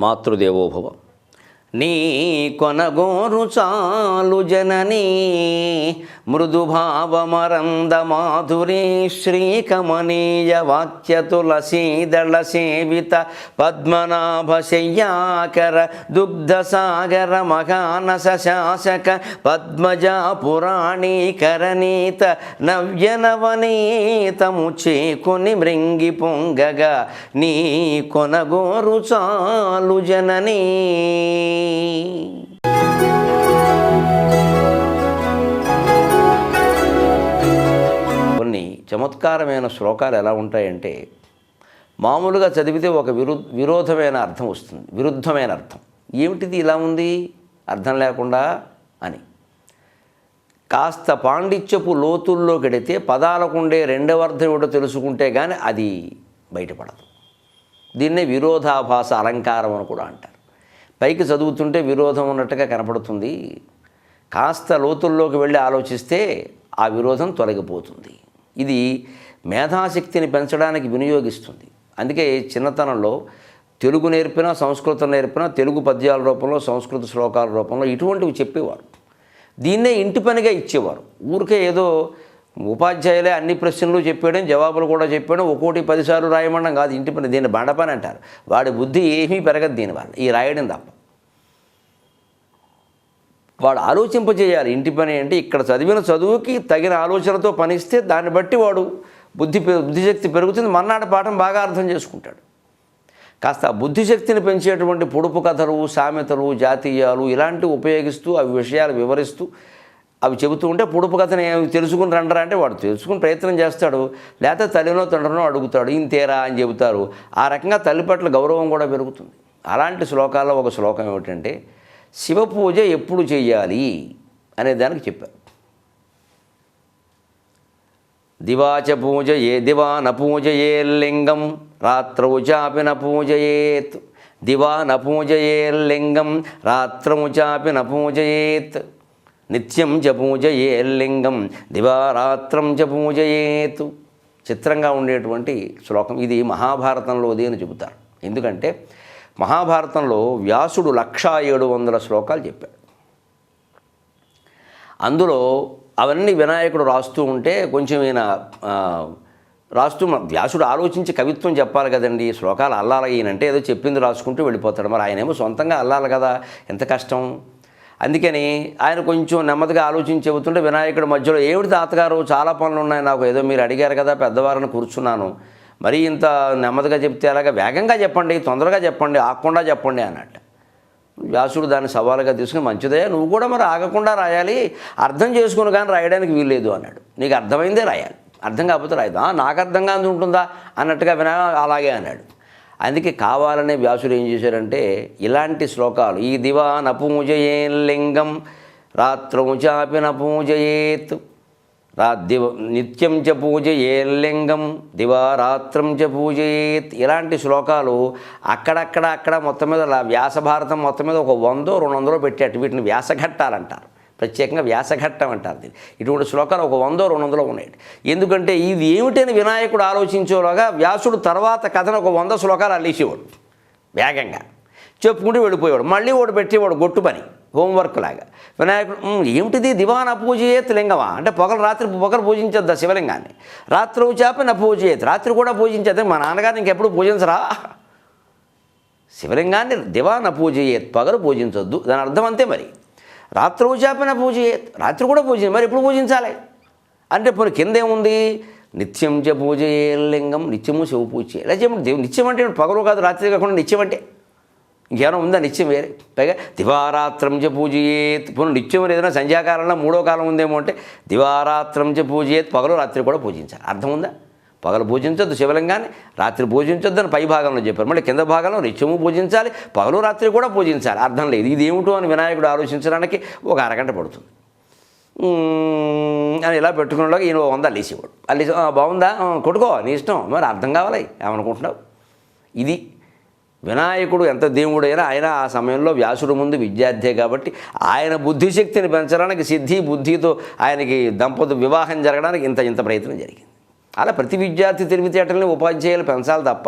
మాతృదేవోభవ. నీ కొనగోరు చాలు జననీ మృదుభావమరంద మాధురీ శ్రీకమనీయ వాక్య తులసీదళ సేవిత పద్మనాభ శయ్యాకర దుగ్ధసాగర మహానస శాసక పద్మజా పురాణీకరణీత నవ్యనవనీతము చేకొని మృంగి పొంగగా నీ కొనగోరు చాలు జననీ. కొన్ని చమత్కారమైన శ్లోకాలు ఎలా ఉంటాయంటే మామూలుగా చదివితే ఒక విరోధమైన అర్థం వస్తుంది, విరుద్ధమైన అర్థం. ఏమిటిది ఇలా ఉంది అర్థం లేకుండా అని. కాస్త పాండిత్యపు లోతుల్లో గడితే పదాలకుండే రెండవ అర్థం ఏమిటో తెలుసుకుంటే కానీ అది బయటపడదు. దీన్నే విరోధాభాస అలంకారం అని కూడా అంటారు. పైకి చదువుతుంటే విరోధం ఉన్నట్టుగా కనపడుతుంది, కాస్త లోతుల్లోకి వెళ్ళి ఆలోచిస్తే ఆ విరోధం తొలగిపోతుంది. ఇది మేధాశక్తిని పెంచడానికి వినియోగిస్తుంది. అందుకే చిన్నతనంలో తెలుగు నేర్పినా సంస్కృతం నేర్పినా తెలుగు పద్యాల రూపంలో సంస్కృత శ్లోకాల రూపంలో ఇటువంటివి చెప్పేవారు. దీన్నే ఇంటి పనిగా ఇచ్చేవారు. ఊరికే ఏదో ఉపాధ్యాయులే అన్ని ప్రశ్నలు చెప్పేయడం, జవాబులు కూడా చెప్పేయడం, ఒక్కోటి 10 సార్లు రాయమండం కాదు ఇంటి పని. దీన్ని బండపని అంటారు. వాడి బుద్ధి ఏమీ పెరగదు దీనివల్ల, ఈ రాయడం తప్ప. వాడు ఆలోచింపజేయాలి. ఇంటి పని అంటే ఇక్కడ చదివిన చదువుకి తగిన ఆలోచనతో పనిస్తే దాన్ని బట్టి వాడు బుద్ధిశక్తి పెరుగుతుంది. మన్నాడు పాఠం బాగా అర్థం చేసుకుంటాడు. కాస్త బుద్ధిశక్తిని పెంచేటువంటి పొడుపు కథలు, సామెతలు, జాతీయాలు ఇలాంటివి ఉపయోగిస్తూ అవి విషయాలు వివరిస్తూ అవి చెబుతూ ఉంటే పొడుపు కథని తెలుసుకుని రండరా అంటే వాడు తెలుసుకుని ప్రయత్నం చేస్తాడు. లేకపోతే తల్లినో తండ్రినో అడుగుతాడు, ఇంతేరా అని చెబుతారు. ఆ రకంగా తల్లి పట్ల గౌరవం కూడా పెరుగుతుంది. అలాంటి శ్లోకాల్లో ఒక శ్లోకం ఏమిటంటే శివ పూజ ఎప్పుడు చేయాలి అనే దానికి చెప్పారు. దివాచ పూజయే దివాన పూజయే లింగం రాత్రౌ చాపి న పూజయేత్. దివాన పూజయే లింగం రాత్రౌ చాపి న పూజయేత్. నిత్యం చ పూజయే లింగం దివారాత్రం చ పూజయేత్. చిత్రంగా ఉండేటువంటి శ్లోకం ఇది. మహాభారతంలోది అని చెబుతారు. ఎందుకంటే మహాభారతంలో వ్యాసుడు 1700 శ్లోకాలు చెప్పాడు. అందులో అవన్నీ వినాయకుడు రాస్తూ ఉంటే కొంచెం ఈయన రాస్తూ వ్యాసుడు ఆలోచించి కవిత్వం చెప్పాలి కదండి. శ్లోకాలు అల్లాలి. ఈయనంటే ఏదో చెప్పింది రాసుకుంటూ వెళ్ళిపోతాడు. మరి ఆయనేమో సొంతంగా అల్లాలి కదా, ఎంత కష్టం. అందుకని ఆయన కొంచెం నెమ్మదిగా ఆలోచించి చెబుతుంటే వినాయకుడి మధ్యలో ఏమిటి తాతగారు చాలా పనులు ఉన్నాయి నాకు, ఏదో మీరు అడిగారు కదా పెద్దవారిని కూర్చున్నాను, మరీ ఇంత నెమ్మదిగా చెప్తే అలాగా, వేగంగా చెప్పండి, తొందరగా చెప్పండి, ఆగకుండా చెప్పండి అన్నట్టు. వ్యాసుడు దాన్ని సవాలుగా తీసుకుని మంచిదే, నువ్వు కూడా మరి ఆగకుండా రాయాలి, అర్థం చేసుకుని కానీ రాయడానికి వీల్లేదు అన్నాడు. నీకు అర్థమైందే రాయాలి, అర్థం కాకపోతే రాయదా, నాకు అర్థంగా ఉంటుందా అన్నట్టుగా అలాగే అన్నాడు. అందుకే కావాలనే వ్యాసుడు ఏం చేశారంటే ఇలాంటి శ్లోకాలు ఈ దివా నపూజయే లింగం రాత్రౌ చాపి నపూజయేత్ నిత్యం చ పూజయే లింగం దివారాత్రం చ పూజయేత్. ఇలాంటి శ్లోకాలు అక్కడ మొత్తం మీద వ్యాసభారతం మొత్తం మీద ఒక 100-200 పెట్టారు. వీటిని వ్యాసఘట్టాలంటారు. ప్రత్యేకంగా వ్యాసఘట్టం అంటారు దీన్ని. ఇటువంటి శ్లోకాలు ఒక 100-200 ఉన్నాయి. ఎందుకంటే ఇది ఏమిటని వినాయకుడు ఆలోచించేలాగా వ్యాసుడు తర్వాత కథను ఒక 100 శ్లోకాలు అల్లేసేవాడు. వేగంగా చెప్పుకుంటూ వెళ్ళిపోయేవాడు. మళ్ళీ వాడు పెట్టేవాడు గొట్టు పని, హోంవర్క్ లాగా. వినాయకుడు ఏమిటిది దివాన పూజయేత్ లింగమా అంటే రాత్రి పూజించద్దా శివలింగాన్ని. రాత్రౌ చాపి న పూజయేత్, రాత్రి కూడా పూజించద్దు. మా నాన్నగారు ఇంకెప్పుడు పూజించరా శివలింగాన్ని. దివాన పూజయేత్, పగలు పూజించొద్దు, దాని అర్థం అంతే. మరి రాత్రౌ చాపి న పూజయేత్, రాత్రి కూడా పూజించాలి. మరి ఎప్పుడు పూజించాలి అంటే పోనీ కింద ఏముంది, నిత్యం చ పూజయే లింగం, నిత్యము శివ పూజ చేయాలి. ఇలా చెప్పండి. నిత్యం అంటే పగలు కాదు, రాత్రి కాకుండా నిత్యం అంటే ఇంకేమైనా ఉందా నిత్యం వేరే. పైగా దివారాత్రం చ పూజయేత్, పోనీ నిత్యం ఏదైనా సంధ్యాకాలంలో 3వ కాలం ఉందేమో అంటే దివారాత్రం చ పూజయేత్, పగలు రాత్రి కూడా పూజించాలి. అర్థం ఉందా? పగలు పూజించొద్దు శివలింగాన్ని, రాత్రి పూజించొద్దు అని పై భాగంలో చెప్పారు. మళ్ళీ కింద భాగంలో నిత్యము పూజించాలి, పగలు రాత్రి కూడా పూజించాలి. అర్థం లేదు. ఇది ఏమిటో అని వినాయకుడు ఆలోచించడానికి ఒక అరగంట పడుతుంది అని ఇలా పెట్టుకునేలాగా ఈయన 100 అల్లేసేవాడు. అల్లేసి బాగుందా కొట్టుకో నీ ఇష్టం, మరి అర్థం కావాలి ఏమనుకుంటున్నావు. ఇది వినాయకుడు ఎంత దేవుడైనా ఆయన ఆ సమయంలో వ్యాసుడు ముందు విద్యార్థే కాబట్టి ఆయన బుద్ధిశక్తిని పెంచడానికి సిద్ధి బుద్ధితో ఆయనకి వివాహం జరగడానికి ఇంత ప్రయత్నం జరిగింది. అలా ప్రతి విద్యార్థి తెలివితేటల్ని ఉపాధ్యాయులు పెంచాలి తప్ప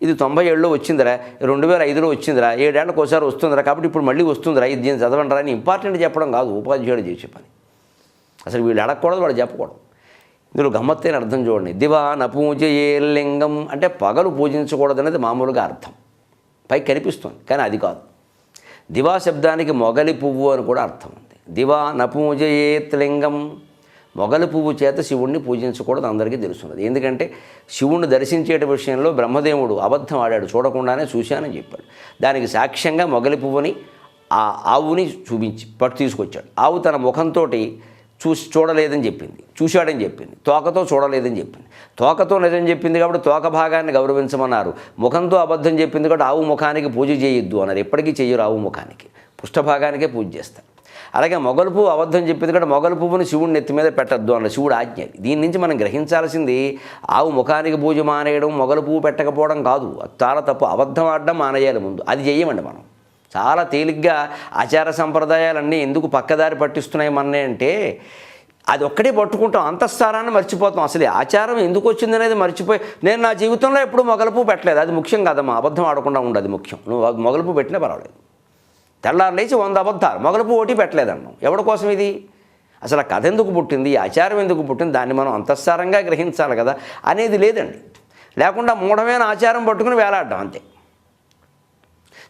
ఇది 97లో వచ్చిందిరా, 2005లో వచ్చిందిరా, 7 ఏళ్ళకి ఒకసారి వస్తుందిరా, కాబట్టి ఇప్పుడు మళ్ళీ వస్తుందిరా, ఇది దీన్ని చదవండిరా అని ఇంపార్టెంట్ చెప్పడం కాదు ఉపాధ్యాయుడు చేసే పని. అసలు వీళ్ళు అడగకూడదు, వాడు చెప్పకూడదు. ఇందులో గమ్మత్తైన అర్థం చూడండి. దివా నపూజయే లింగం అంటే పగలు పూజించకూడదు అనేది మామూలుగా అర్థం, పైకి కనిపిస్తుంది, కానీ అది కాదు. దివా శబ్దానికి మొగలి పువ్వు అని కూడా అర్థం ఉంది. దివా నపూజయేత్ లింగం, మొగలి పువ్వు చేత శివుణ్ణి పూజించకూడదు, అందరికీ తెలుసున్నది. ఎందుకంటే శివుణ్ణి దర్శించేట విషయంలో బ్రహ్మదేవుడు అబద్ధం ఆడాడు, చూడకుండానే చూశానని చెప్పాడు. దానికి సాక్ష్యంగా మొగలి పువ్వుని ఆ ఆవుని పట్టు తీసుకొచ్చాడు. ఆవు తన ముఖంతో చూడలేదని చెప్పింది, చూశాడని చెప్పింది. తోకతో చూడలేదని చెప్పింది. తోకతో నిజం చెప్పింది కాబట్టి తోక భాగాన్ని గౌరవించమన్నారు. ముఖంతో అబద్ధం చెప్పింది కాబట్టి ఆవు ముఖానికి పూజ చేయొద్దు అన్నారు. ఎప్పటికీ చెయ్యరు ఆవు ముఖానికి, పుష్టభాగానికే పూజ చేస్తారు. అలాగే మొగలు పువ్వు అబద్ధం చెప్పింది కాబట్టి మొగలు పువ్వుని శివుడిని నెత్తి మీద పెట్టద్దు అన్నారు. శివుడు ఆజ్ఞ. దీని నుంచి మనం గ్రహించాల్సింది ఆవు ముఖానికి పూజ మానేయడం, మొగలు పువ్వు పెట్టకపోవడం కాదు, చాలా తప్పు. అబద్ధం ఆడడం మానేయాలి ముందు, అది చెయ్యమండి. మనం చాలా తేలిగ్గా ఆచార సంప్రదాయాలన్నీ ఎందుకు పక్కదారి పట్టిస్తున్నాయి మన్నే అంటే అది ఒక్కటే పట్టుకుంటాం, అంతఃస్థానాన్ని మర్చిపోతాం. అసలు ఆచారం ఎందుకు వచ్చిందనేది మర్చిపోయి నేను నా జీవితంలో ఎప్పుడు మొగలుపు పెట్టలేదు, అది ముఖ్యం కాదమ్మా. అబద్ధం ఆడకుండా ఉండదు ముఖ్యం. నువ్వు మొగలుపు పెట్టినా పర్వాలేదు. తెల్లారు లేచి 100 అబద్ధాలు, మొగలుపు ఒకటి పెట్టలేదన్నాం. ఎవరి కోసం ఇది? అసలు ఆ కథ ఎందుకు పుట్టింది, ఈ ఆచారం ఎందుకు పుట్టింది, దాన్ని మనం అంతఃస్థానంగా గ్రహించాలి కదా అనేది లేదండి. లేకుండా మూఢమైన ఆచారం పట్టుకుని వేలాడడం అంతే.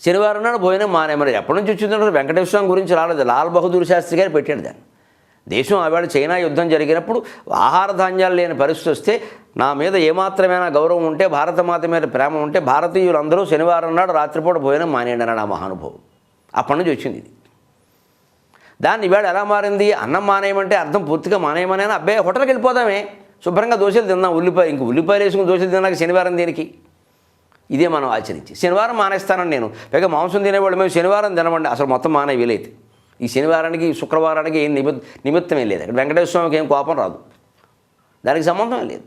శనివారం నాడు భోజనం మానేమని ఎప్పటి నుంచి వచ్చిందంటే వెంకటేశ్వర స్వామి గురించి రాలేదు, లాల్ బహదూర్ శాస్త్రి గారు పెట్టాడు దాన్ని. దేశం ఆవేళ చైనా యుద్ధం జరిగినప్పుడు ఆహార ధాన్యాలు లేని పరిస్థితి వస్తే నా మీద ఏమాత్రమైనా గౌరవం ఉంటే, భారతమాత మీద ప్రేమ ఉంటే భారతీయులందరూ శనివారం నాడు రాత్రిపూట భోజనం మానేయండి అన్నాడు ఆ మహానుభావుడు. అప్పటి నుంచి వచ్చింది ఇది. దాన్ని ఇవాళ ఎలా మారింది? అన్నం మానేయమంటే అర్థం పూర్తిగా మానేయమనేనా? అబ్బాయి హోటల్కి వెళ్ళిపోదామే, శుభ్రంగా దోశలు తిందాం, ఉల్లిపాయలు వేసుకుని దోశలు తిన్నాక శనివారం దేనికి? ఇదే మనం ఆచరించి శనివారం మానేస్తానని నేను. పైగా మాంసం తినేవాళ్ళు మేము శనివారం తినమండి, అసలు మొత్తం మానే వీలైతే. ఈ శనివారానికి శుక్రవారానికి ఏం నిమిత్తమే లేదు. అక్కడ వెంకటేశ్వర స్వామికి ఏం కోపం రాదు, దానికి సంబంధం లేదు.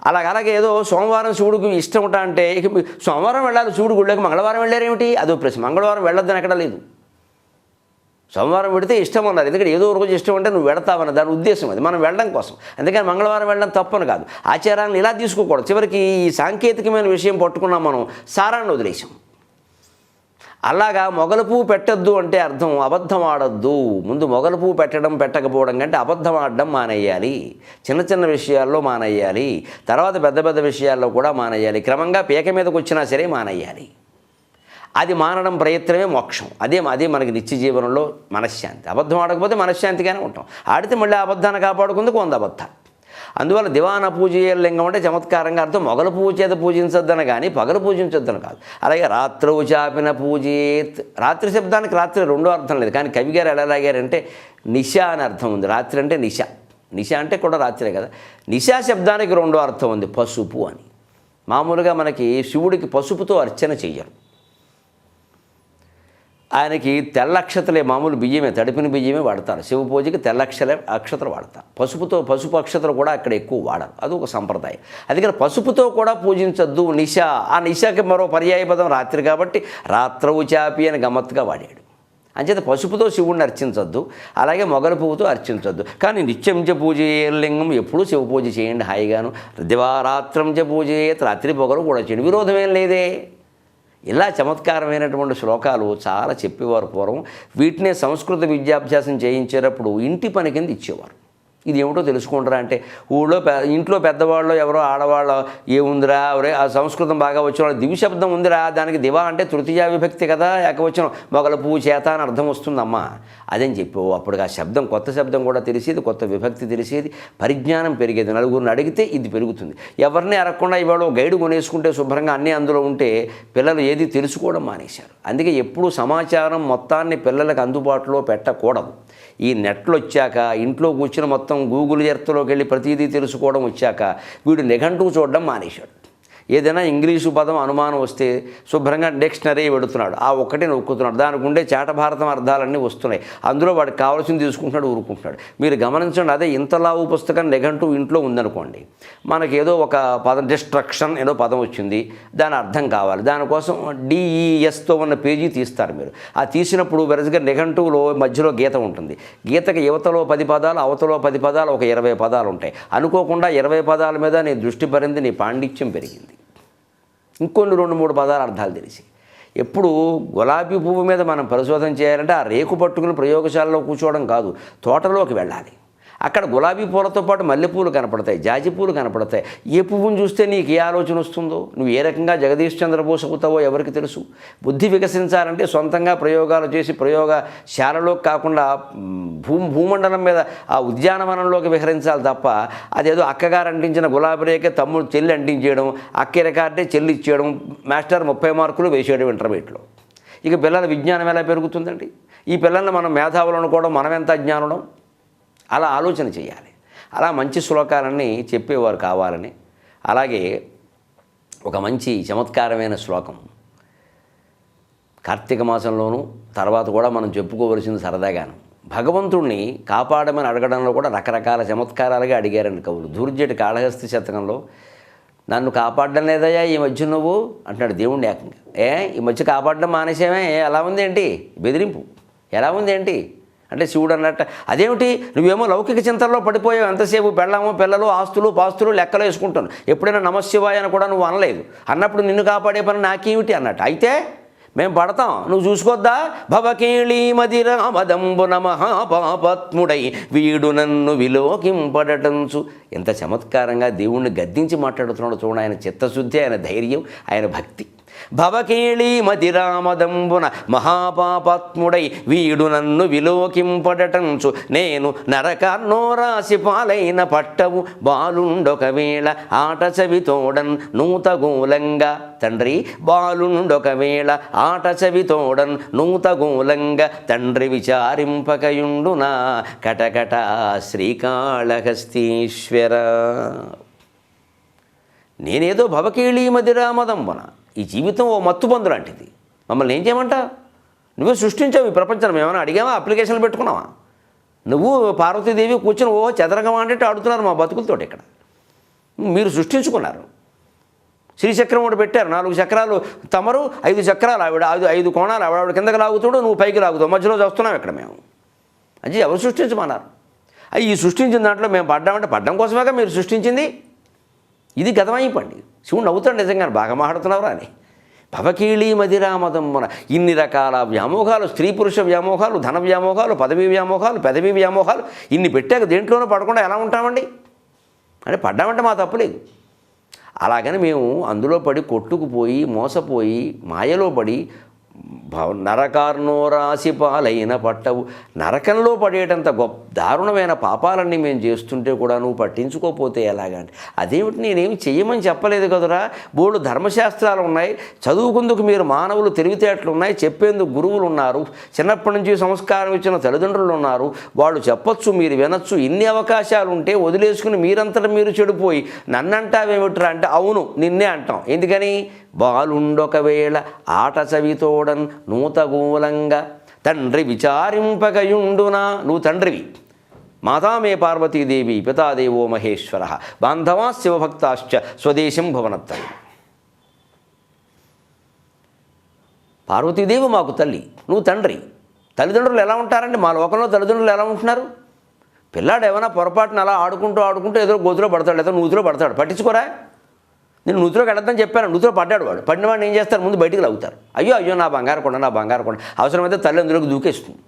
అలాగే ఏదో సోమవారం శివుడికి ఇష్టం ఉంటా అంటే ఇక సోమవారం వెళ్ళాలి శివుడు గుళ్ళకి, మంగళవారం వెళ్ళారేమిటి? అదో ప్రశ్న. మంగళవారం వెళ్ళొద్దని ఎక్కడ లేదు. సోమవారం పెడితే ఇష్టం అన్నారు, ఎందుకంటే ఏదో రోజు ఇష్టం అంటే నువ్వు వెళతావన్న దాని ఉద్దేశం అది, మనం వెళ్ళడం కోసం. అందుకని మంగళవారం వెళ్ళడం తప్పని కాదు. ఆచారాన్ని ఇలా తీసుకోకూడదు. చివరికి ఈ సాంకేతికమైన విషయం పట్టుకున్నాం మనం, సారాన్ని వదిలేసాం. అలాగా మొగలు పువ్వు పెట్టద్దు అంటే అర్థం అబద్ధం ఆడద్దు. ముందు మొగలు పువ్వు పెట్టడం పెట్టకపోవడం కంటే అబద్ధం ఆడడం మానేయాలి. చిన్న చిన్న విషయాల్లో మానేయాలి, తర్వాత పెద్ద పెద్ద విషయాల్లో కూడా మానేయాలి. క్రమంగా పీక మీదకి వచ్చినా సరే మానేయాలి. అది మానడం ప్రయత్నమే మోక్షం. అదే మనకి నిత్య జీవనంలో మనశ్శాంతి. అబద్ధం ఆడకపోతే మనశ్శాంతిగానే ఉంటాం. ఆడితే మళ్ళీ అబద్ధాన్ని కాపాడుకుందుకు 100 అబద్ధాలు. అందువల్ల దివాన పూజయే లింగం అంటే చమత్కారంగా అర్థం మొగలు పువ్వు చేత పూజించొద్దని కానీ పగలు పూజించొద్దని కాదు. అలాగే రాత్రవు చాపిన పూజేత్, రాత్రి శబ్దానికి రాత్రి రెండో అర్థం లేదు, కానీ కవి గారు ఎలా లాగారంటే నిశ అని అర్థం ఉంది. రాత్రి అంటే నిశ, నిశ అంటే కూడా రాత్రే కదా. నిశా శబ్దానికి రెండో అర్థం ఉంది, పసుపు అని. మామూలుగా మనకి శివుడికి పసుపుతో అర్చన చెయ్యరు. ఆయనకి తెల్ల అక్షతలే, మామూలు బియ్యమే, తడిపిన బియ్యమే వాడతారు. శివ పూజకి తెల్ల అక్షతలు వాడతారు. పసుపు అక్షతలు కూడా అక్కడ ఎక్కువ వాడరు, అది ఒక సంప్రదాయం. అందుకని పసుపుతో కూడా పూజించొద్దు. నిశ, ఆ నిశకి మరో పర్యాయ పదం రాత్రి కాబట్టి రాత్రవు చాపి అని గమ్మత్తుగా వాడాడు. అంచేత పసుపుతో శివుడిని అర్చించొద్దు, అలాగే మొగలు పువ్వుతో అర్చించొద్దు. కానీ నిత్యం చ పూజయే లింగం, ఎప్పుడూ శివ పూజ చేయండి హాయిగాను. దివారాత్రం చ పూజయేత్, రాత్రి పొగలు కూడా చేయండి, విరోధమేం లేదే. ఇలా చమత్కారమైనటువంటి శ్లోకాలు చాలా చెప్పేవారు పూర్వం. వీటినే సంస్కృత విద్యాభ్యాసం చేయించేటప్పుడు ఇంటి పని కింద ఇచ్చేవారు. ఇది ఏమిటో తెలుసుకుంటారా అంటే ఇంట్లో పెద్దవాళ్ళు ఎవరో ఆడవాళ్ళు ఏముందిరా ఎవరే ఆ సంస్కృతం బాగా వచ్చిన వాళ్ళు దివిశబ్దం ఉందిరా, దానికి దివా అంటే తృతీయ విభక్తి కదా, ఏకవచనం మొగల పువ్వు చేత అని అర్థం వస్తుందమ్మా అదని చెప్పి అప్పుడు ఆ శబ్దం కొత్త శబ్దం కూడా తెలిసేది, కొత్త విభక్తి తెలిసేది, పరిజ్ఞానం పెరిగేది. నలుగురిని అడిగితే ఇది పెరుగుతుంది. ఎవరిని అడగకుండా ఇవాళ గైడు కొనేసుకుంటే శుభ్రంగా అన్నీ అందులో ఉంటే పిల్లలు ఏది తెలుసుకోవడం మానేశారు. అందుకే ఎప్పుడూ సమాచారం మొత్తాన్ని పిల్లలకు అందుబాటులో పెట్టకూడదు. ఈ నెట్లు వచ్చాక ఇంట్లో కూర్చుని మొత్తం గూగుల్ ఎర్త్లోకి వెళ్ళి ప్రతిదీ తెలుసుకోవడం వచ్చాక వీడు నిఘంటువు చూడడం మానేశాడు. ఏదైనా ఇంగ్లీషు పదం అనుమానం వస్తే శుభ్రంగా డిక్షనరీ పెడుతున్నాడు, ఆ ఒక్కటే నొక్కుతున్నాడు, దానికి ఉండే చాటభారతం అర్థాలన్నీ వస్తున్నాయి, అందులో వాడికి కావాల్సింది తీసుకుంటున్నాడు, ఊరుకుంటున్నాడు. మీరు గమనించండి, అదే ఇంతలావు పుస్తకం నిఘంటు ఇంట్లో ఉందనుకోండి, మనకేదో ఒక పదం డిస్ట్రక్షన్ ఏదో పదం వచ్చింది, దాని అర్థం కావాలి, దానికోసం DESతో ఉన్న పేజీ తీస్తారు మీరు. ఆ తీసినప్పుడు వెరజగా నిఘంటువులో మధ్యలో గీత ఉంటుంది, గీతకి యువతలో 10 పదాలు, అవతలో 10 పదాలు, ఒక 20 పదాలు ఉంటాయి. అనుకోకుండా 20 పదాల మీద నీ దృష్టి పరింది, నీ పాండిత్యం పెరిగింది. ఇంకొన్ని 2-3 పదాల అర్థాలు తెలిసి. ఎప్పుడు గులాబీ పువ్వు మీద మనం పరిశోధన చేయాలంటే ఆ రేకు పట్టుకుని ప్రయోగశాలలో కూర్చోవడం కాదు, తోటలోకి వెళ్ళాలి. అక్కడ గులాబీ పూలతో పాటు మల్లెపూలు కనపడతాయి, జాజి పూలు కనపడతాయి. ఏ పువ్వును చూస్తే నీకు ఏ ఆలోచన వస్తుందో, నువ్వు ఏ రకంగా జగదీష్ చంద్రబోస్ అవుతావో ఎవరికి తెలుసు. బుద్ధి వికసించాలంటే సొంతంగా ప్రయోగాలు చేసి ప్రయోగశాలలోకి కాకుండా భూమండలం మీద ఆ ఉద్యానవనంలోకి విహరించాలి తప్ప అదేదో అక్కగారు అంటించిన గులాబీ రేఖ తమ్ముడు చెల్లి అంటించేయడం, అక్క రికార్డే చెల్లి ఇచ్చేయడం, మాస్టర్ 30 మార్కులు వేసేయడం ఇంటర్మీడియట్లో. ఇక పిల్లల విజ్ఞానం ఎలా పెరుగుతుందండి? ఈ పిల్లల్ని మనం మేధావులు అనుకోవడం, మనం ఎంత అజ్ఞానం. అలా ఆలోచన చేయాలి. అలా మంచి శ్లోకాలన్నీ చెప్పేవారు కావాలని. అలాగే ఒక మంచి చమత్కారమైన శ్లోకం కార్తీక మాసంలోనూ తర్వాత కూడా మనం చెప్పుకోవలసింది సరదాగాను. భగవంతుణ్ణి కాపాడమని అడగడంలో కూడా రకరకాల చమత్కారాలుగా అడిగారండి కవులు. ధూర్జటి కాళహస్తి శతకంలో నన్ను కాపాడడం లేదయ్యా ఈ మధ్య నువ్వు అంటున్నాడు దేవుణ్ణి ఏకంగా. ఈ మధ్య కాపాడడం మానేసేమే, ఎలా ఉంది ఏంటి బెదిరింపు, ఎలా ఉంది ఏంటి అంటే శివుడు అన్నట్ట. అదేమిటి నువ్వేమో లౌకిక చింతనలో పడిపోయావు, ఎంతసేపు పెళ్ళాము పిల్లలు ఆస్తులు పాస్తులు లెక్కలు వేసుకుంటాను, ఎప్పుడైనా నమశివాయ అని కూడా నువ్వు అనలేదు, అన్నప్పుడు నిన్ను కాపాడే పని నాకేమిటి అన్నట్టు. అయితే మేము పడతాం, నువ్వు చూసుకోద్దా. భవకేళీ మదిరామదంబున మహాపాపత్ముడై వీడు నన్ను విలోకింపడటంచు. ఎంత చమత్కారంగా దేవుణ్ణి గద్దించి మాట్లాడుతున్నాడు చూడండి. ఆయన చిత్తశుద్ధి, ఆయన ధైర్యం, ఆయన భక్తి. భవకేళీ మదిరామదంబున మహాపాపాత్ముడై వీడు నన్ను విలోకింపడటంచు నేను నరకాన్నో రాసి పాలైన పట్టవు బాలుండొకవేళ ఆట చవితోడన్ నూతగోలంగా. తండ్రి బాలుండొకవేళ ఆట చవితోడన్ నూతగోలంగా తండ్రి విచారింపకయుండునా కటకట శ్రీకాళహస్తీశ్వర. నేనేదో భవకేళీ మదిరామదంబున, ఈ జీవితం ఓ మత్తుబందు లాంటిది, మమ్మల్ని ఏం చేయమంటా? నువ్వే సృష్టించావు ఈ ప్రపంచం, ఏమైనా అడిగావా? అప్లికేషన్లు పెట్టుకున్నావా? నువ్వు పార్వతీదేవి కూర్చొని ఓ చదరంగం అంటే ఆడుతున్నారు మా బతుకులతోటి. ఇక్కడ మీరు సృష్టించుకున్నారు. శ్రీచక్రం ఒకటి పెట్టారు, 4 చక్రాలు తమరు, 5 చక్రాలు ఆవిడ, 5 కోణాలు ఆవిడ కిందకి లాగుతాడు, నువ్వు పైకి లాగుతావు, మధ్యలో చూస్తున్నావు ఇక్కడ మేము. అది ఎవరు సృష్టించమన్నారు? ఈ సృష్టించిన దాంట్లో మేము పడ్డామంటే పడ్డం కోసమేగా మీరు సృష్టించింది. ఇది గతమైపోండి. శివుడు నవ్వుతాడు నిజంగా, బాగా మాట్లాడుతున్నావురా అని. భవకీళీ మదిరామదమ్మున ఇన్ని రకాల వ్యామోహాలు, స్త్రీ పురుష వ్యామోహాలు, ధన వ్యామోహాలు, పదవీ వ్యామోహాలు, పెదవి వ్యామోహాలు ఇన్ని పెట్టాక దేంట్లోనూ పడకుండా ఎలా ఉంటామండి? అంటే పడ్డామంటే మా తప్పులేదు. అలాగని మేము అందులో పడి కొట్టుకుపోయి మోసపోయి మాయలో పడి నరకార్నో రాసి పాలైన పట్టవు. నరకంలో పడేటంత దారుణమైన పాపాలన్నీ మేము చేస్తుంటే కూడా నువ్వు పట్టించుకోకపోతే ఎలాగండి? అదేమిటి, నేనేమి చెయ్యమని చెప్పలేదు కదరా. బోర్డు ధర్మశాస్త్రాలు ఉన్నాయి, చదువుకుందుకు మీరు మానవులు తెలివితేటలు ఉన్నాయి, చెప్పేందుకు గురువులు ఉన్నారు, చిన్నప్పటి నుంచి సంస్కారం ఇచ్చిన తల్లిదండ్రులు ఉన్నారు, వాళ్ళు చెప్పొచ్చు, మీరు వినొచ్చు. ఇన్ని అవకాశాలు ఉంటే వదిలేసుకుని మీరంతటా మీరు చెడిపోయి నన్నంటావేమిట్రా అంటే అవును నిన్నే అంటాం. ఎందుకని? బాలుండొకవేళ ఆట చవితోడన్ నూతగూలంగా తండ్రి విచారింపకయుండునా. నువ్వు తండ్రివి, మాతా మే పార్వతీదేవి, పితాదేవో మహేశ్వర, బాంధవా శివభక్తాశ్చ స్వదేశం భువనత్తం. పార్వతీదేవి మాకు తల్లి, నువ్వు తండ్రి. తల్లిదండ్రులు ఎలా ఉంటారండి? మా లోకంలో తల్లిదండ్రులు ఎలా ఉంటున్నారు? పిల్లాడు ఏమైనా పొరపాటున అలా ఆడుకుంటూ ఏదో గోతులో పడతాడు, లేదా నూతిలో పడతాడు, పట్టించుకోరా? నేను నూతిలోకి వెళ్ళొద్దని చెప్పాను, నూతిలో పడ్డాడు వాడు. పడిన వాడిని ఏం చేస్తారు? ముందు బయటికి లాగుతారు. అయ్యో నా బంగారు కొండ అవసరమైతే తల్లి అందులోకి దూకేస్తుంది.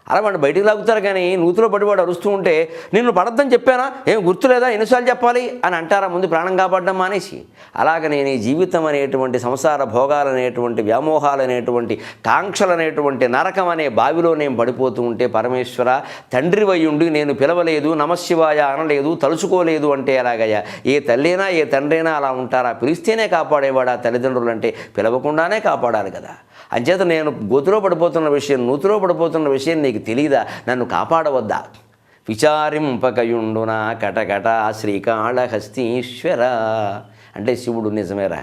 అలా వాడిని బయటికి లాగుతారు. కానీ నూతిలో పడివాడు అరుస్తూ ఉంటే నిన్ను పడద్దని చెప్పానా, ఏం గుర్తులేదా, ఎన్నిసార్లు చెప్పాలి అని అంటారా ముందు ప్రాణం కాపాడడం మానేసి. అలాగ నేను ఈ జీవితం అనేటువంటి సంసార భోగాలనేటువంటి వ్యామోహాలనేటువంటి కాంక్షలనేటువంటి నరకం అనే బావిలో నేను పడిపోతూ ఉంటే పరమేశ్వర తండ్రి వయ్యుండి నేను పిలవలేదు, నమశివాయ అనలేదు, తలుచుకోలేదు అంటే ఎలాగయ్యా? ఏ తల్లినా ఏ తండ్రైనా అలా ఉంటారా? పిలిస్తేనే కాపాడేవాడు ఆ తల్లిదండ్రులు అంటే పిలవకుండానే కాపాడాలి కదా. అంచేత నేను గోతులో పడిపోతున్న విషయం, నూతిలో పడిపోతున్న విషయం నీకు తెలీదా? నన్ను కాపాడవద్దా? విచారింపకయుండునా కటకట శ్రీకాళహస్తీశ్వర అంటే శివుడు నిజమేరా,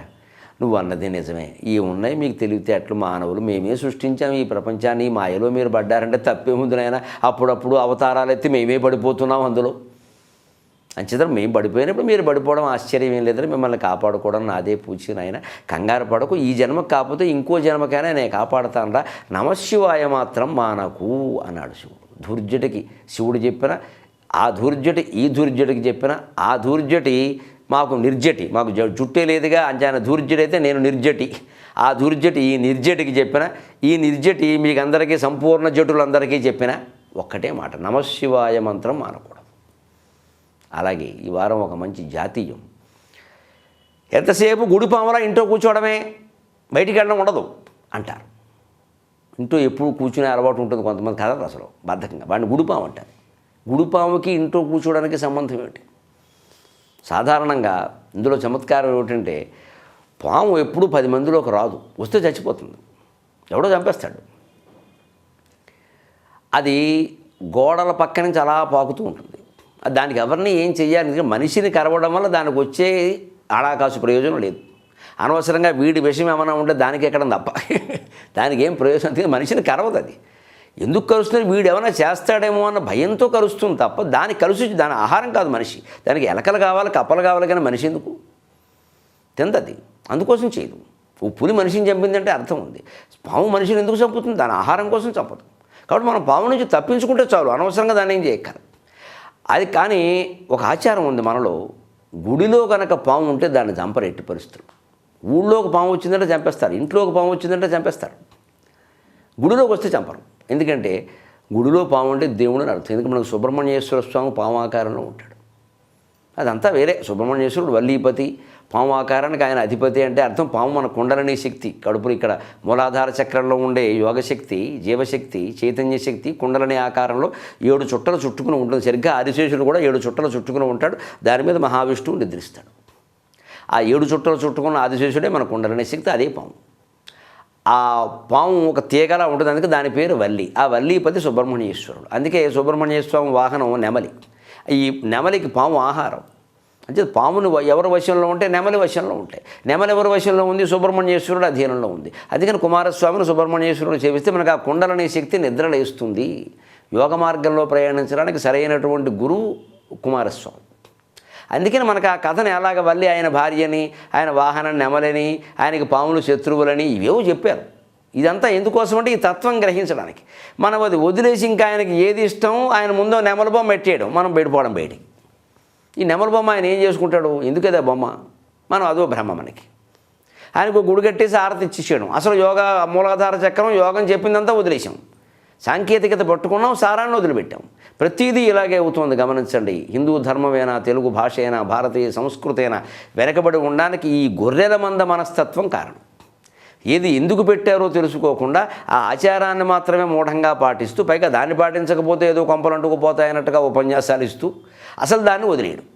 నువ్వు అన్నది నిజమే, ఇవి ఉన్నాయి మీకు తెలివితేటలు, మానవులు మేమే సృష్టించాం ఈ ప్రపంచాన్ని, ఈ మాయలో మీరు పడ్డారంటే తప్పేముంది నాయన, అప్పుడప్పుడు అవతారాలు ఎత్తి మేమే పడిపోతున్నాం అందులో. అంచేత మేము పడిపోయినప్పుడు మీరు పడిపోవడం ఆశ్చర్యం ఏం లేదని మిమ్మల్ని కాపాడుకోవడం నాదే పూచి నాయన, కంగారు పడకు, ఈ జన్మకు కాకపోతే ఇంకో జన్మకైనా నేను కాపాడుతానరా, నమశివాయ మాత్రం మానకు అన్నాడు శివుడు. ధూర్జటికి శివుడు చెప్పిన ఆ ధూర్జటి ఈ ధూర్జటికి చెప్పిన ఆ ధూర్జటి మాకు నిర్జటి, మాకు జుట్టే లేదుగా అంచాన ధూర్జటి అయితే నేను నిర్జటి, ఆ ధూర్జటి ఈ నిర్జటికి చెప్పిన, ఈ నిర్జటి మీకు అందరికీ సంపూర్ణ జటులందరికీ చెప్పిన ఒక్కటే మాట, నమశివాయ మంత్రం మానకూడదు. అలాగే ఈ వారం ఒక మంచి జాతీయం, ఎంతసేపు గుడిపాములా ఇంట్లో కూర్చోవడమే, బయటికి వెళ్ళడం ఉండదు అంటారు. ఇంట్లో ఎప్పుడు కూర్చునే అలవాటు ఉంటుంది కొంతమంది, కదరు అసలు బద్ధకంగా, వాడిని గుడిపాము అంటారు. గుడిపాముకి ఇంట్లో కూర్చోవడానికి సంబంధం ఏమిటి? సాధారణంగా ఇందులో చమత్కారం ఏమిటంటే, పాము ఎప్పుడు 10 మందిలోకి రాదు, వస్తే చచ్చిపోతుంది, ఎవడో చంపేస్తాడు. అది గోడల పక్క నుంచి అలా పాకుతూ ఉంటుంది. దానికి ఎవరిని ఏం చెయ్యాలి, మనిషిని కరవడం వల్ల దానికి వచ్చే ఆడాకాసు ప్రయోజనం లేదు. అనవసరంగా వీడి విషయం ఏమైనా ఉంటే దానికి ఎక్కడం తప్ప దానికి ఏం ప్రయోజనం, మనిషిని కరవదు. అది ఎందుకు కరుస్తుంది, వీడు ఏమైనా చేస్తాడేమో అన్న భయంతో కరుస్తుంది తప్ప దానికి కలుసు, దాని ఆహారం కాదు మనిషి. దానికి ఎలకలు కావాలి, కప్పలు కావాలి, కానీ మనిషి ఎందుకు తిందది, అందుకోసం చేయదు. ఓ పులి మనిషిని చంపిందంటే అర్థం ఉంది, పాము మనిషిని ఎందుకు చంపుతుంది, దాని ఆహారం కోసం చంపదు. కాబట్టి మనం పాము నుంచి తప్పించుకుంటే చాలు, అనవసరంగా దాన్ని ఏం చేయక్కర్లేదు. అది కానీ ఒక ఆచారం ఉంది మనలో, గుడిలో కనుక పాము ఉంటే దాన్ని చంపరు ఎట్టి పరిస్థితులు. ఊళ్ళోకి పాము వచ్చిందంటే చంపేస్తారు, ఇంట్లోకి పాము వచ్చిందంటే చంపేస్తారు, గుడిలోకి వస్తే చంపరు. ఎందుకంటే గుడిలో పాము అంటే దేవుడు అని అర్థం. ఎందుకంటే మనకు సుబ్రహ్మణ్యేశ్వర స్వామి పాము ఆకారంలో ఉంటాడు, అదంతా వేరే. సుబ్రహ్మణ్యేశ్వరుడు వల్లీపతి, పాము ఆకారానికి ఆయన అధిపతి అంటే అర్థం పాము మన కుండలిని శక్తి, కడుపులు ఇక్కడ మూలాధార చక్రంలో ఉండే యోగశక్తి, జీవశక్తి, చైతన్య శక్తి కుండలిని ఆకారంలో 7 చుట్టలు చుట్టుకుని ఉంటుంది. సరిగ్గా ఆదిశేషుడు కూడా 7 చుట్టలు చుట్టుకుని ఉంటాడు, దాని మీద మహావిష్ణువు నిద్రిస్తాడు. ఆ 7 చుట్టలు చుట్టుకున్న ఆదిశేషుడే మన కుండలిని శక్తి, అదే పాము. ఆ పాము ఒక తీగలా ఉంటుంది, అందుకే దాని పేరు వల్లి. ఆ వల్లీపతి సుబ్రహ్మణ్యేశ్వరుడు. అందుకే సుబ్రహ్మణ్యేశ్వరం వాహనం నెమలి. ఈ నెమలికి పాము ఆహారం. అంటే పామును ఎవరి వశంలో ఉంటే నెమలి వశంలో ఉంటాయి. నెమలి ఎవరి వశంలో ఉంది, సుబ్రహ్మణ్యేశ్వరుడు అధీనంలో ఉంది. అందుకని కుమారస్వామిని సుబ్రహ్మణ్యేశ్వరుడు సేవిస్తే మనకు ఆ కుండలని శక్తి నిద్రలేస్తుంది. యోగ మార్గంలో ప్రయాణించడానికి సరైనటువంటి గురువు కుమారస్వామి. అందుకని మనకు ఆ కథను ఎలాగ వల్లి ఆయన భార్యని, ఆయన వాహనం నెమలని, ఆయనకి పాములు శత్రువులని ఇవేవో చెప్పారు. ఇదంతా ఎందుకోసం అంటే ఈ తత్వం గ్రహించడానికి. మనం అది వదిలేసి ఇంకా ఆయనకి ఏది ఇష్టం, ఆయన ముందో నెమల బొమ్మ పెట్టేయడం, మనం బయటపోవడం బయటికి. ఈ నెమల బొమ్మ ఆయన ఏం చేసుకుంటాడు, ఎందుకదే బొమ్మ, మనం అదో భ్రమ మనకి. ఆయనకు గుడి కట్టేసి ఆరతి ఇచ్చేసాడు. అసలు యోగా మూలాధార చక్రం యోగం చెప్పిందంతా వదిలేసాం, సాంకేతికత పట్టుకున్నాం, సారాన్ని వదిలిపెట్టాం. ప్రతిదీ ఇలాగే అవుతుంది గమనించండి. హిందూ ధర్మమేనా, తెలుగు భాష అయినా, భారతీయ సంస్కృతి అయినా వెనకబడి ఉండడానికి ఈ గొర్రెల మంద మనస్తత్వం కారణం. ఏది ఎందుకు పెట్టారో తెలుసుకోకుండా ఆ ఆచారాన్ని మాత్రమే మూఢంగా పాటిస్తూ, పైగా దాన్ని పాటించకపోతే ఏదో కొంపలు అంటుకుపోతాయన్నట్టుగా ఉపన్యాసాలు ఇస్తూ అసలు దాన్ని వదిలేయడం.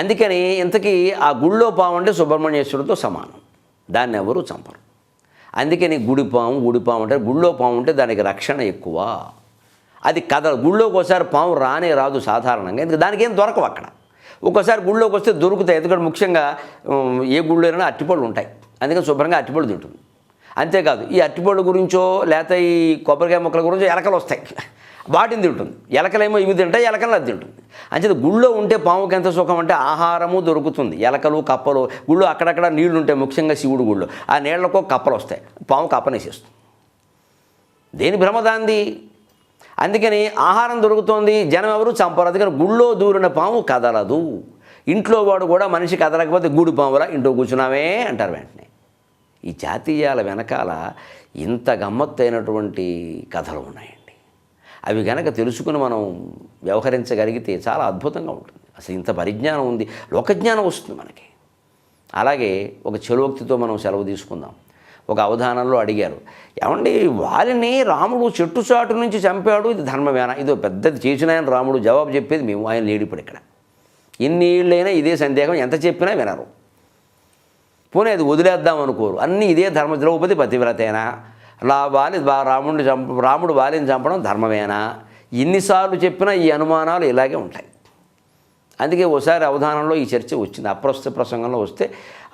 అందుకని ఇంతకీ ఆ గుళ్ళో పాము అంటే సుబ్రహ్మణ్యేశ్వరుడితో సమానం, దాన్ని ఎవరు చంపరు. అందుకని గుడిపాము అంటే, గుళ్ళో పాము ఉంటే దానికి రక్షణ ఎక్కువ. అది గుళ్ళోకి ఒకసారి పాము రానే రాదు సాధారణంగా, ఎందుకంటే దానికి ఏం దొరకవు అక్కడ. ఒక్కోసారి గుళ్ళోకి వస్తే దొరుకుతాయి, ఎందుకంటే ముఖ్యంగా ఏ గుళ్ళోనైనా అట్టిపళ్ళు ఉంటాయి, అందుకని శుభ్రంగా అట్టిపళ్ళు తింటుంది. అంతేకాదు ఈ అట్టిపళ్ళు గురించో లేకపోతే ఈ కొబ్బరికాయ మొక్కల గురించో ఎలకలు వస్తాయి, వాటిని తింటుంది. ఎలకలేమో ఇవి తింటాయి, ఎలకలు అది తింటుంది. అంచేత గుళ్ళో ఉంటే పాముకి ఎంత సుఖం అంటే ఆహారము దొరుకుతుంది. ఎలకలు కప్పలు, గుళ్ళో అక్కడక్కడ నీళ్లు ఉంటాయి, ముఖ్యంగా శివుడు గుళ్ళో ఆ నీళ్లకు కప్పలు వస్తాయి, పాము కప్పనేసేస్తుంది. దేని భ్రమదాంది. అందుకని ఆహారం దొరుకుతోంది, జనం ఎవరు చంపరు. అందుకని గుళ్ళో దూరిన పాము కదలదు. ఇంట్లో వాడు కూడా మనిషి కదలకపోతే గుడి పాములా ఇంట్లో కూర్చున్నామే అంటారు వెంటనే. ఈ జాతీయాల వెనకాల ఇంత గమ్మత్తైనటువంటి కథలు ఉన్నాయండి. అవి కనుక తెలుసుకుని మనం వ్యవహరించగలిగితే చాలా అద్భుతంగా ఉంటుంది. అసలు ఇంత పరిజ్ఞానం ఉంది, లోకజ్ఞానం వస్తుంది మనకి. అలాగే ఒక చలోక్తితో మనం సెలవు తీసుకుందాం. ఒక అవధానంలో అడిగారు, ఏమండి వాలిని రాముడు చెట్టు చాటు నుంచి చంపాడు, ఇది ధర్మమేనా? ఇదో పెద్దది చేసిన ఆయన రాముడు జవాబు చెప్పేది మేము, ఆయన లేడు ఇప్పుడు ఇక్కడ. ఎన్ని ఏళ్ళైనా ఇదే సందేహం, ఎంత చెప్పినా వినరు. పోనీ అది వదిలేద్దాం అనుకోరు, అన్నీ ఇదే ధర్మ. ద్రౌపది పతివ్రతేనా? రాముడు వాలిని చంపడం ధర్మమేనా? ఎన్నిసార్లు చెప్పినా ఈ అనుమానాలు ఇలాగే ఉంటాయి. అందుకే ఓసారి అవధానంలో ఈ చర్చ వచ్చింది. అప్రస్తుత ప్రసంగంలో వస్తే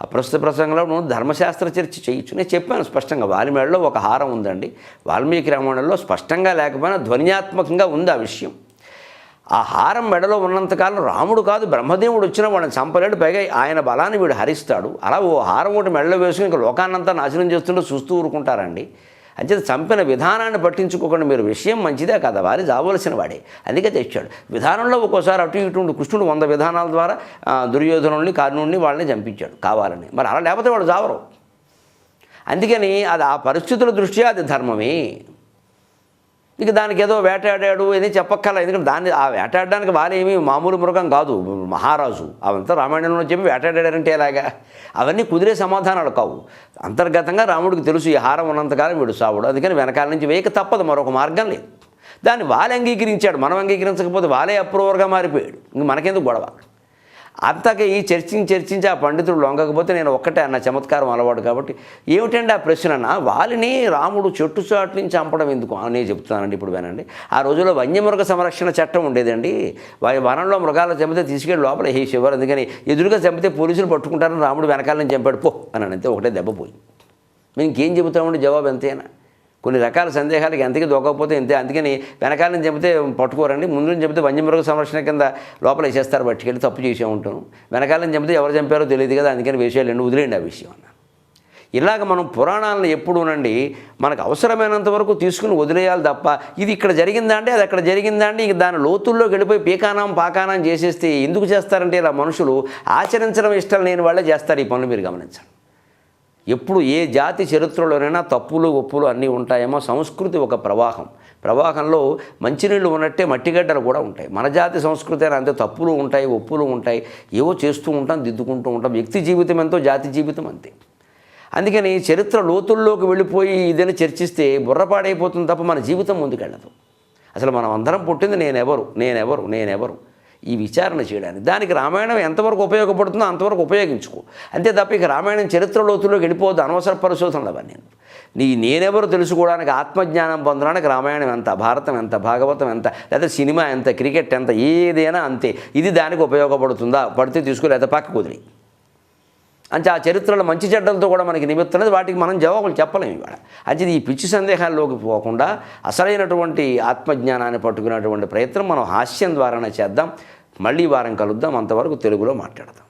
అప్రస్తుత ప్రసంగంలో నువ్వు ధర్మశాస్త్ర చర్చ చేయొచ్చు. నేను చెప్పాను స్పష్టంగా, వాల్మీడిలో ఒక హారం ఉందండి. వాల్మీకి రామాయణంలో స్పష్టంగా లేకపోయినా ధ్వన్యాత్మకంగా ఉంది ఆ విషయం. ఆ హారం మెడలో ఉన్నంతకాలం రాముడు కాదు బ్రహ్మదేవుడు వచ్చినా వాడిని చంపలేడు, పైగా ఆయన బలాన్ని వీడు హరిస్తాడు. అలా ఓ హారం ఒకటి మెడలో వేసుకుని ఇంకా లోకాన్నంతా నాశనం చేస్తుంటే చూస్తూ ఊరుకుంటారండి. అంచేత చంపిన విధానాన్ని పట్టించుకోకుండా మీరు విషయం మంచిదే కదా, వారి జావలసిన వాడే, అందుకే తెచ్చాడు. విధానంలో ఒక్కోసారి అటు ఇటు ఉండి కృష్ణుడు 100 విధానాల ద్వారా దుర్యోధనుల్ని కర్ణుడిని వాళ్ళని చంపించాడు కావాలని. మరి అలా లేకపోతే వాడు జావరు. అందుకని అది ఆ పరిస్థితుల దృష్ట్యా అది ధర్మమే. ఇక దానికి ఏదో వేటాడాడు అని చెప్పక్కర్లా, ఎందుకంటే దాన్ని ఆ వేటాడడానికి వాళ్ళేమీ మామూలు మృగం కాదు, మహారాజు. అవంతా రామాయణంలో చెప్పి వేటాడారంటే ఎలాగా, అవన్నీ కుదిరే సమాధానాలు కావు. అంతర్గతంగా రాముడికి తెలుసు ఈ హారం ఉన్నంతకాలం వీడు సావుడు, అందుకని వెనకాల నుంచి వేయక తప్పదు, మరొక మార్గం లేదు. దాన్ని వాళ్ళే అంగీకరించాడు, మనం అంగీకరించకపోతే వాళ్ళే అప్రూవర్గా మారిపోయాడు. ఇంక మనకెందుకు గొడవ. అంతగా ఈ చర్చించి ఆ పండితుడు లొంగకపోతే నేను ఒక్కటే అన్న, చమత్కారం అలవాటు కాబట్టి. ఏమిటండి ఆ ప్రశ్న అన్న, వాళ్ళని రాముడు చెట్టు చాటు నుంచి చంపడం ఎందుకు నేను చెప్తున్నానండి. ఇప్పుడు వినండి, ఆ రోజుల్లో వన్యమృగ సంరక్షణ చట్టం ఉండేదండి. వనంలో మృగాలు చంపితే తీసుకెళ్ళి లోపల వేసేవారు, అందుకని ఎదురుగా చంపితే పోలీసులు పట్టుకుంటారని రాముడు వెనకాల నుంచి చంపాడు పో అని అంతే, ఒకటే దెబ్బ పోయి. మేము ఇంకేం చెబుతామండి, జవాబు ఎంతైనా. కొన్ని రకాల సందేహాలకి ఎంతకి దొరకకపోతే ఇంతే, అందుకని వెనకాల నుంచి చెబితే పట్టుకోరండి, ముందు నుంచి చెబితే వన్యమృగ సంరక్షణ కింద లోపల వేసేస్తారు, పట్టుకెళ్ళి తప్పు చేసే ఉంటాను. వెనకాల నుంచి చెబితే ఎవరు చంపారో తెలియదు కదా, అందుకని వేసేయాలండి, వదిలేండి ఆ విషయం అన్న. ఇలాగ మనం పురాణాలను ఎప్పుడూనండి మనకు అవసరమైనంత వరకు తీసుకుని వదిలేయాలి తప్ప, ఇది ఇక్కడ జరిగిందా అండి అది అక్కడ జరిగిందా అండి ఇక దాని లోతుల్లోకి వెళ్ళిపోయి పీకానం పాకానం చేసేస్తే ఎందుకు చేస్తారంటే ఇలా మనుషులు ఆచరించడం ఇష్టం లేని వాళ్ళే చేస్తారు ఈ పనులు, మీరు గమనించండి. ఎప్పుడు ఏ జాతి చరిత్రలోనైనా తప్పులు ఒప్పులు అన్నీ ఉంటాయేమో, సంస్కృతి ఒక ప్రవాహంలో మంచినీళ్ళు ఉన్నట్టే మట్టిగడ్డలు కూడా ఉంటాయి. మన జాతి సంస్కృతి అయినా అంతే, తప్పులు ఉంటాయి ఒప్పులు ఉంటాయి, ఏవో చేస్తూ ఉంటాం దిద్దుకుంటూ ఉంటాం. వ్యక్తి జీవితం ఎంతో జాతి జీవితం అంతే. అందుకని చరిత్ర లోతుల్లోకి వెళ్ళిపోయి ఇదని చర్చిస్తే బుర్రపాడైపోతుంది తప్ప మన జీవితం ముందుకెళ్ళదు. అసలు మనం అందరం పుట్టింది నేనెవరు ఈ విచారణ చేయడానికి. దానికి రామాయణం ఎంతవరకు ఉపయోగపడుతుందో అంతవరకు ఉపయోగించుకో, అంతే తప్ప ఇక రామాయణం చరిత్ర లోతుల్లోకి వెళ్ళిపోవద్దు, అనవసర పరిశోధనలు అవన్నీ. నేనెవరు తెలుసుకోవడానికి, ఆత్మజ్ఞానం పొందడానికి రామాయణం ఎంత, భారతం ఎంత, భాగవతం ఎంత, లేదా సినిమా ఎంత, క్రికెట్ ఎంత, ఏదైనా అంతే. ఇది దానికి ఉపయోగపడుతుందా, పడితే తీసుకో, లేదా పక్కకు వదిలి. అంటే ఆ చరిత్రలో మంచి చెడ్డలతో కూడా మనకి నిమిత్తం, వాటికి మనం జవాబులు చెప్పలేము ఇవాళ. అంటే ఈ పిచ్చి సందేహాల్లోకి పోకుండా అసలైనటువంటి ఆత్మజ్ఞానాన్ని పట్టుకునేటువంటి ప్రయత్నం మనం హాస్యం ద్వారానే చేద్దాం. మళ్ళీ వారం కలుద్దాం, అంతవరకు తెలుగులో మాట్లాడదాం.